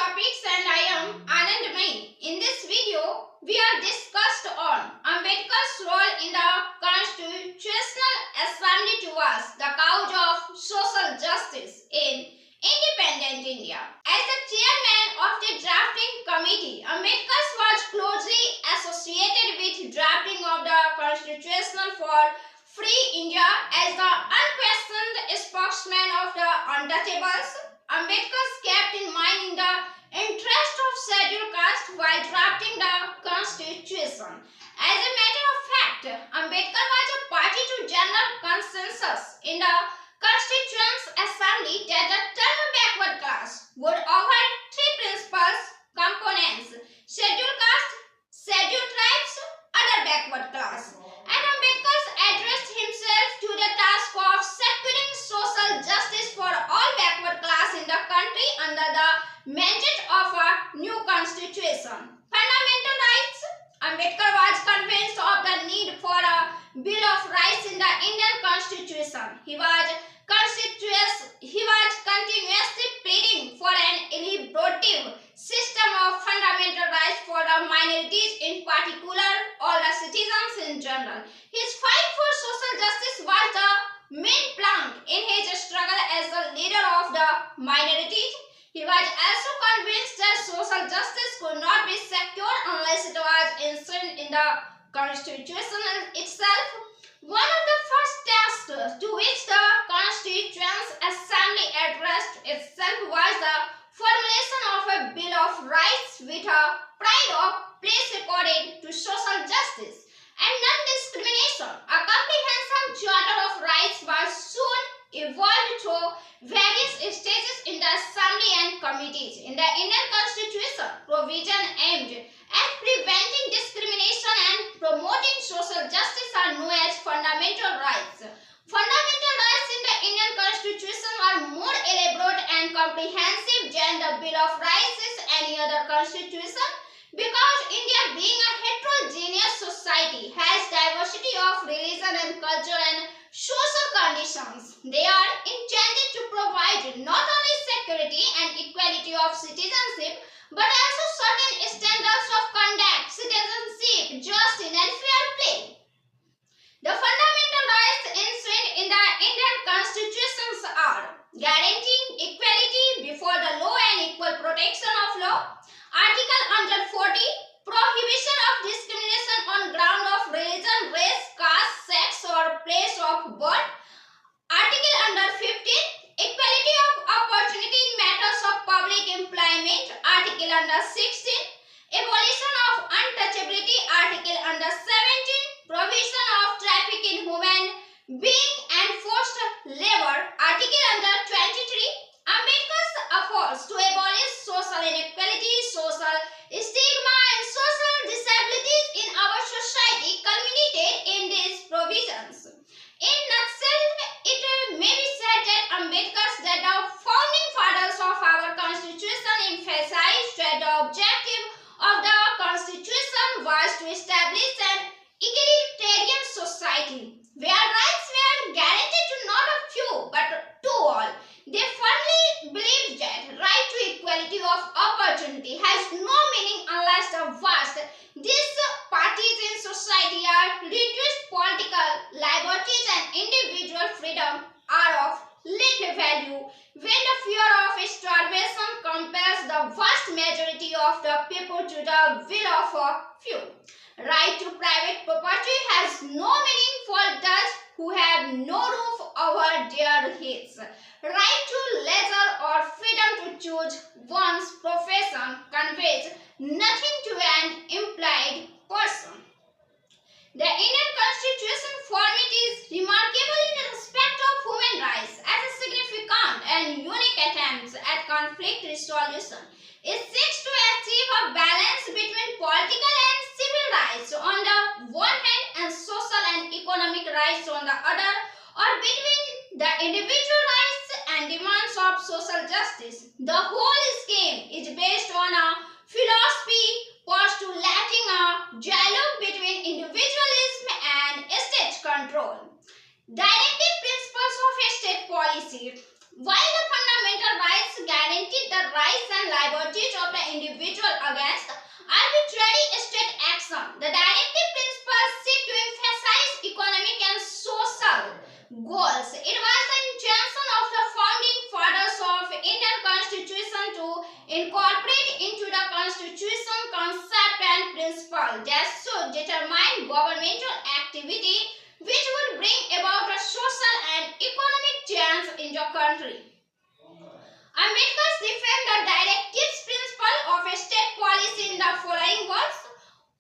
topics and I am Anand Mai. In this video, we are discussed on Ambedkar's role in the Constitutional Assembly towards the cause of social justice in independent India. As the chairman of the drafting committee, Ambedkar was closely associated with drafting of the Constitution for Free India as the unquestioned spokesman of the untouchables. Ambedkar kept in mind the interest of scheduled caste while drafting the constitution. As a matter of fact, Ambedkar was a party to general consensus in the Constituent Assembly that the term backward class would override three principal components: scheduled caste, scheduled tribes, other backward class. And Ambedkar addressed himself to the task of securing social justice for all backward class in the country under the mandate of a new constitution. Fundamental rights. Ambedkar was convinced of the need for a Bill of Rights in the Indian Constitution. He was continuously pleading for an elaborative system of fundamental rights for the minorities in particular, all the citizens in general. His fight for social justice was the main plank in his struggle as the leader of the minorities. He was also convinced that social justice could not be secured unless it was enshrined in the Constitution itself. One of the first tasks to which the Constituent Assembly addressed itself was the formulation of a Bill of Rights with a pride of place accorded to social justice and non-discrimination. A comprehensive charter of rights was soon evolved through various stages in the Assembly and committees. In the Indian Constitution, provision aimed at preventing discrimination and promoting social justice are known as fundamental rights. Fundamental rights in the Indian Constitution are more elaborate and comprehensive than the Bill of Rights is any other constitution because India, being a heterogeneous society, has diversity of religion and culture and social conditions. They are intended to provide not only security and equality of citizenship but also certain standards of conduct, citizenship, justice and fair play. The fundamental rights enshrined in the Indian constitutions are guaranteeing equality before the law and equal protection of law. Article 140, prohibition of discrimination on ground of religion, race, caste, sex or place of birth. Article 15, equality of opportunity in matters of public employment. Article 16, abolition of untouchability. Article 17, provision of traffic in human being and forced labor. Article 23, Ambedkar's efforts to abolish social inequality, social stigma and social disabilities in our society culminated in these provisions. In nutshell, it may be said that that the founding fathers of our constitution emphasized that the objective of the constitution was to establish an egalitarian society where rights were guaranteed to not a few but to all. They firmly believed that right to equality of opportunity has no meaning unless the vast disparities in society are reduced. Political liberties and individual freedom are of little value when the fear of starvation compels the vast majority of the people to the will of a few. Right to private property has no meaning for those who have no roof over their heads. Right to leisure or freedom to choose one's profession conveys nothing to an implied person. The Indian Constitution for it is remarkable in respect of human rights as a significant and unique attempt at conflict resolution. It seeks to achieve a balance between political and civil rights on the one hand and social and economic rights on the other, or between the individual rights and demands of social justice. The whole scheme is based on a philosophy postulating a dialogue between individualism and state control. Directive principles of state policy. While the fundamental rights guaranteed the rights and liberties incorporate into the constitution concept and principle that should determine governmental activity which would bring about a social and economic change in the country. Ambedkar defends the directives principle of a state policy in the following words: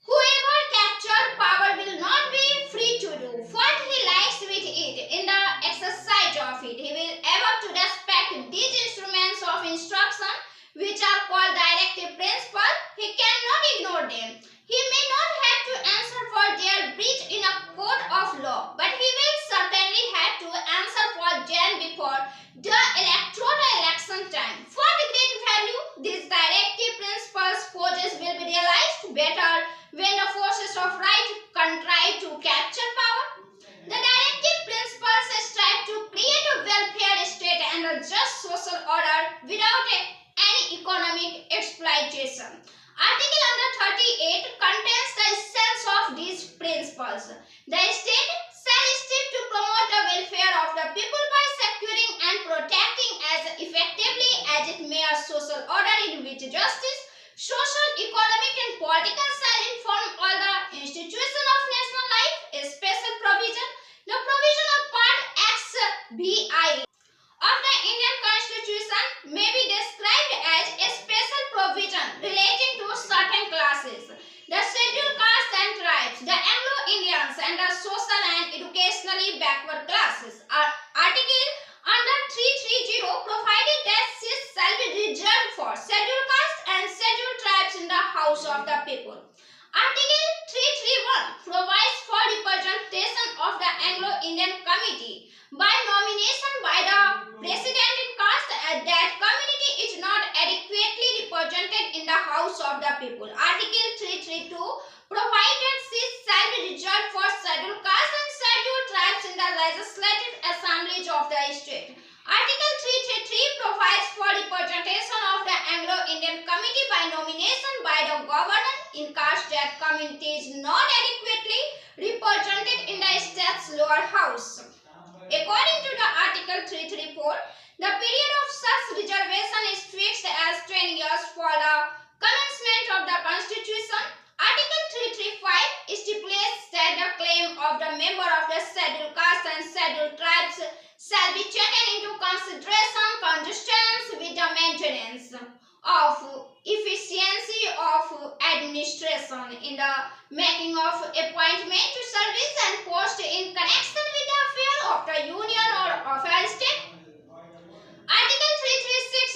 whoever captures power will not be free to do what he likes with it in the exercise of it. He will ever to respect these instruments of instruction which are called directive principle. He cannot ignore them. He may not have to answer for their breach in a court of law, but he will certainly have to answer for them before the electoral election time. For the great value, these directive principles poses will be realized better when the forces of right contrive to capture power. The directive principles strive to create a welfare state and a just social order without any economic exploitation. Article under 38 contains the essence of these principles. The state shall strive to promote the welfare of the people by securing and protecting as effectively as it may a social order in which justice, social, economic and political shall inform all the institutions of national life. A special provision, the provision of Part XVI of the Indian Constitution may be described as a special provision relating to certain classes, the scheduled castes and tribes, the Anglo-Indians and the social and educationally backward classes. Article under 330 provided that seats shall be reserved for scheduled castes and scheduled tribes in the House of the People. Article 331 provides for representation of the Anglo-Indian Committee by nomination by the President in caste that community is not adequately represented in the House of the People. Article 332 provides that seats shall be reserved for scheduled castes and scheduled tribes in the legislative assemblies of the state. Article 333 provides for representation of the Anglo-Indian Committee by nomination by the governor in caste that community is not adequately represented in the state's lower house. According to the Article 334, the period of such reservation is fixed as 10 years for the commencement of the Constitution. Article 335 stipulates that the claim of the member of the scheduled caste and scheduled tribes shall be taken into consideration consistent with the maintenance of efficiency of administration in the making of appointment to service and post in connection with the affair of the union or of a state. Article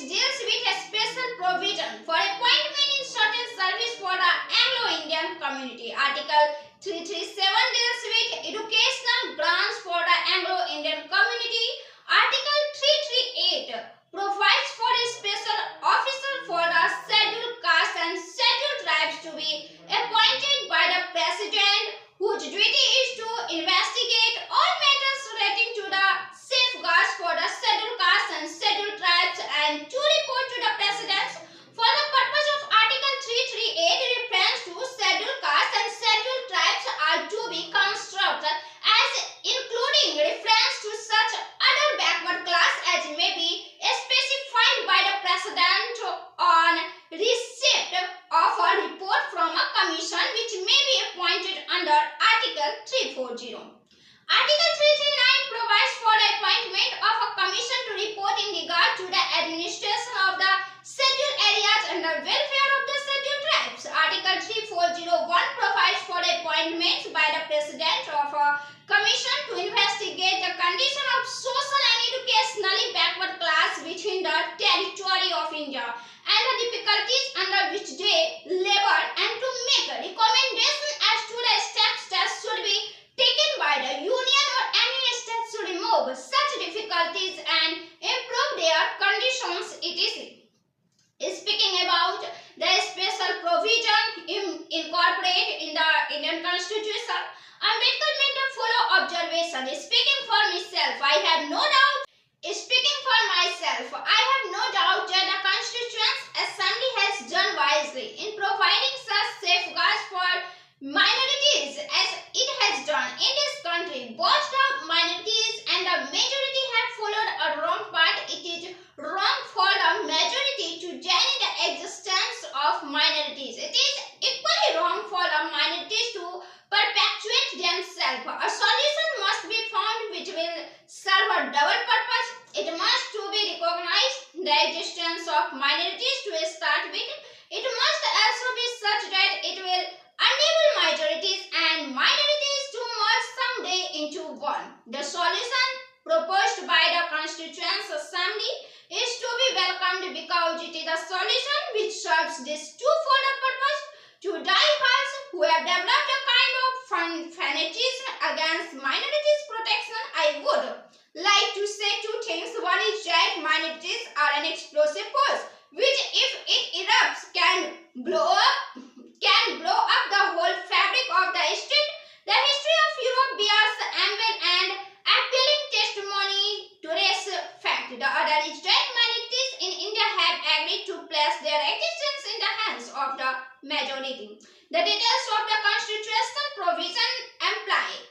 336 deals with a special provision for appointment in certain service for the Anglo-Indian community. Article 337 deals with educational grants for the Anglo-Indian community. Article 338 provides for a special officer for the scheduled caste and scheduled tribes to be appointed by the President, whose duty is to investigate all matters relating to the safeguards for the scheduled caste and scheduled tribes and to report to the President. For the purpose of Article 338, reference to scheduled caste and scheduled tribes are to be constructed as including reference to such other backward class as may be specified by the President on receipt of a report from a commission which may be appointed under Article 340. Article 339 provides for the appointment of a commission to report in regard to the administration of the scheduled areas and the welfare of the scheduled tribes. Article 3401 provides for the appointments by the President of a commission to investigate the condition of social and educationally backward class within the territory of India and the difficulties under which they labor and to make a recommendation as to the steps that should be taken by the union or any state to remove such difficulties and improve their conditions, etc. Speaking about the special provision incorporated in the Indian Constitution, Ambedkar made the following observation. Speaking for myself, I have no doubt that the Constituent Assembly has done wisely in providing such safeguards for minorities as it has done in this country. Both the minorities and the majority have followed a wrong path. It is wrong for the majority to join in the of minorities to start with. It must also be such that it will enable majorities and minorities to merge someday into one. The solution proposed by the Constituent Assembly is to be welcomed because it is a solution which serves this twofold purpose: to diehards who have developed a kind of fanatism against minorities protection. I would like to say two things. One is that minorities are an explosive force which, if it erupts, can blow up the whole fabric of the state. The history of Europe bears ample and appealing testimony to this fact. The other is that minorities in India have agreed to place their existence in the hands of the majority. The details of the constitutional provision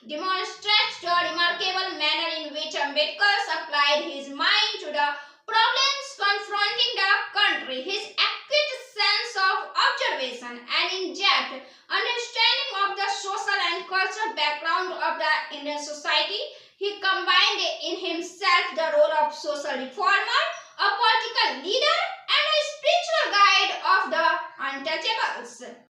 demonstrates the remarkable manner in which Ambedkar applied his mind to the problems confronting the country. His acute sense of observation and in-depth understanding of the social and cultural background of the Indian society, he combined in himself the role of social reformer, a political leader, and a spiritual guide of the untouchables.